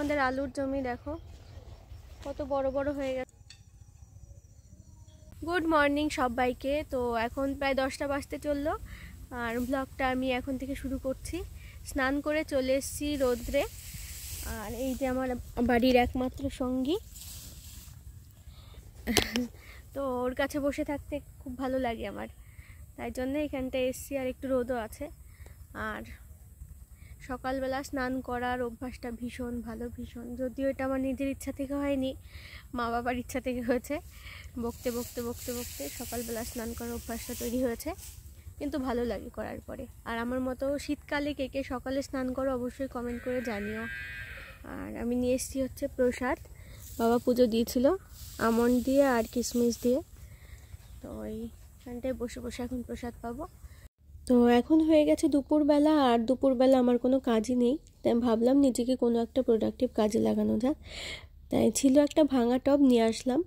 আমাদের আলুর জমি দেখো কত বড় বড় হয়ে গেছে। গুড মর্নিং সবাইকে। তো এখন প্রায় 10টা বাজতে চললো আর ব্লগটা আমি এখন থেকে শুরু করছি। স্নান করে চলে এসেছি রোদ্রে। আর এই যে আমার বাড়ির একমাত্র সঙ্গী, তো ওর কাছে বসে থাকতে খুব ভালো লাগে আমার, তাই জন্য এখানটায় এসেছি। আর একটু রোদও আছে। আর সকালবেলা স্নান করার অভ্যাসটা ভীষণ ভালো, ভীষণ। যদিও এটা আমার নিজের ইচ্ছা থেকে হয়নি, মা বাবার ইচ্ছা থেকে হয়েছে। বকতে বকতে বকতে বকতে সকালবেলা স্নান করার অভ্যাসটা তৈরি হয়েছে, কিন্তু ভালো লাগে করার পরে। আর আমার মতো শীতকালে কে কে সকালে স্নান করো অবশ্যই কমেন্ট করে জানিও। আর আমি নিয়ে এসেছি হচ্ছে প্রসাদ, বাবা পুজো দিয়েছিল আমন্ড দিয়ে আর কিশমিশ দিয়ে। তো এইখানটায় বসে বসে এখন প্রসাদ পাবো। তো এখন হয়ে গেছে দুপুরবেলা, আর দুপুরবেলা আমার কোনো কাজই নেই, তাই ভাবলাম নিজেকে কোনো একটা প্রোডাক্টিভ কাজে লাগানো যাক। তাই ছিল একটা ভাঙা টব নিয়ে আসলাম।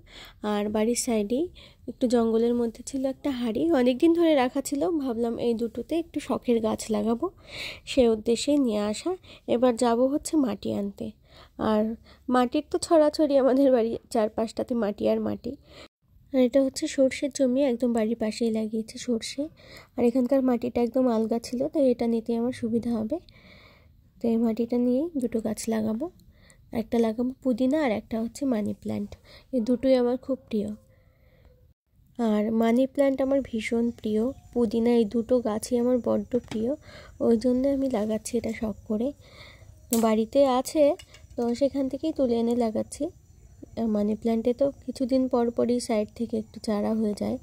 আর বাড়ির সাইডেই একটু জঙ্গলের মধ্যে ছিল একটা হাঁড়ি, অনেক দিন ধরে রাখা ছিল। ভাবলাম এই দুটোতে একটু শখের গাছ লাগাবো, সেই উদ্দেশ্যেই নিয়ে আসা। এবার যাব হচ্ছে মাটি আনতে। আর মাটির তো ছড়াছড়ি আমাদের বাড়ি চারপাশটাতে মাটি আর মাটি। আর এটা হচ্ছে সর্ষের জমি, একদম বাড়ির পাশেই লাগিয়েছে সর্ষে। আর এখানকার মাটিটা একদম আলগা ছিল, তাই এটা নিতে আমার সুবিধা হবে। তো এই মাটিটা নিয়েই দুটো গাছ লাগাবো। একটা লাগাবো পুদিনা আর একটা হচ্ছে মানি প্ল্যান্ট। এই দুটোই আমার খুব প্রিয়। আর মানি প্ল্যান্ট আমার ভীষণ প্রিয়, পুদিনা, এই দুটো গাছই আমার বড্ড প্রিয়। ওই জন্য আমি লাগাচ্ছি এটা শখ করে। বাড়িতে আছে, তো সেখান থেকেই তুলে এনে লাগাচ্ছি। মানি প্ল্যান্টে তো কিছুদিন পর পরই সাইড থেকে একটু চারা হয়ে যায়।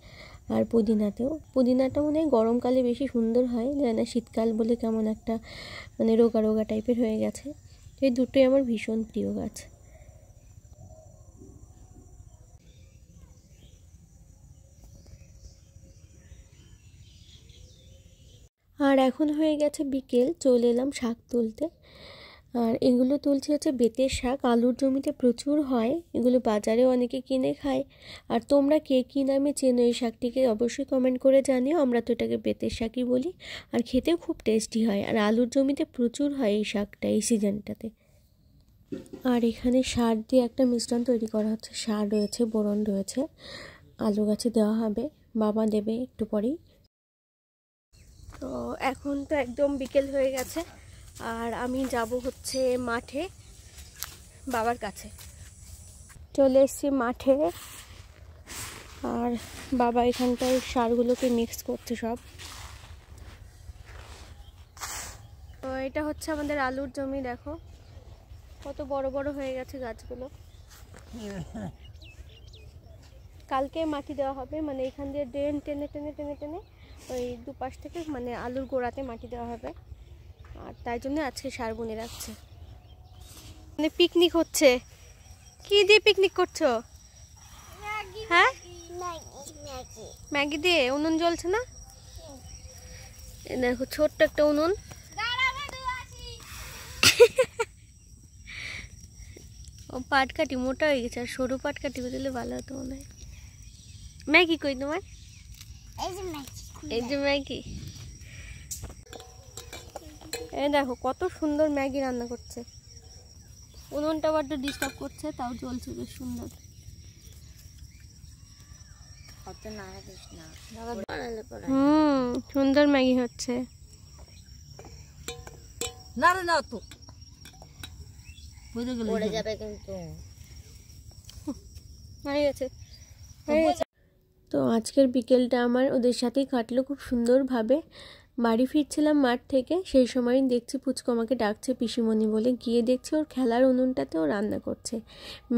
আর পুদিনাটা মনে হয় গরমকালে বেশি সুন্দর হয়, না শীতকাল বলে কেমন একটা মানে রোগা রোগা টাইপের হয়ে গেছে। এই দুটোই আমার ভীষণ প্রিয় গাছ। আর এখন হয়ে গেছে বিকেল, চলে এলাম শাক তুলতে। আর এগুলো তুলছি হচ্ছে বেতের শাক, আলুর জমিতে প্রচুর হয় এগুলো, বাজারে অনেকে কিনে খায়। আর তোমরা কে কী নামে চেনো এই শাকটিকে অবশ্যই কমেন্ট করে জানিও। আমরা তো এটাকে বেতের শাকই বলি। আর খেতেও খুব টেস্টি হয়। আর আলুর জমিতে প্রচুর হয় এই শাকটা এই সিজনটাতে। আর এখানে সার দিয়ে একটা মিশ্রণ তৈরি করা হচ্ছে, সার রয়েছে, বোরন রয়েছে, আলু গাছে দেওয়া হবে, বাবা দেবে একটু পরেই। তো এখন তো একদম বিকেল হয়ে গেছে, আর আমি যাব হচ্ছে মাঠে বাবার কাছে। চলে এসেছি মাঠে। আর বাবা এখানটায় সারগুলোকে মিক্স করছে সব। তো এটা হচ্ছে আমাদের আলুর জমি, দেখো কত বড় বড় হয়ে গেছে গাছগুলো। কালকে মাটি দেওয়া হবে, মানে এখান দিয়ে ড্রেন টেনে টেনে টেনে টেনে ওই দুপাশ থেকে মানে আলুর গোড়াতে মাটি দেওয়া হবে। আর তাই জন্য আজকে সার বুনে রাখছে। মানে পিকনিক হচ্ছে। কি দিয়ে পিকনিক করছো? হ্যাঁ, ম্যাগি দিয়ে। উনুন জ্বলছে না? দেখো ছোট্ট একটা উনুন। ও পাটকাঠি মোটা হয়ে গেছে, আর সরু পাটকাঠি দিলে ভালো হতো মনে হয়। ম্যাগি কই তোমার? এই যে ম্যাগি। এই দেখো কত সুন্দর ম্যাগি রান্না করছে। উনুনটা বড্ড ডিস্টার্ব করছে, তাও জ্বলছে বেশ সুন্দর। সুন্দর ম্যাগি হচ্ছে। তো আজকের বিকেলটা আমার ওদের সাথেই কাটলো খুব সুন্দরভাবে। বাড়ি ফিরছিলাম মাঠ থেকে, সেই সময় দেখছি পুচকু আমাকে ডাকছে পিসিমণি বলে। গিয়ে দেখছি ওর খেলার উনুনটাতেও রান্না করছে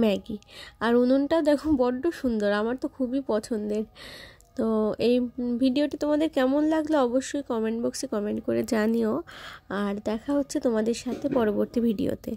ম্যাগি। আর উনুনটাও দেখো বড্ড সুন্দর, আমার তো খুবই পছন্দের। তো এই ভিডিওটি তোমাদের কেমন লাগলো অবশ্যই কমেন্ট বক্সে কমেন্ট করে জানিও। আর দেখা হচ্ছে তোমাদের সাথে পরবর্তী ভিডিওতে।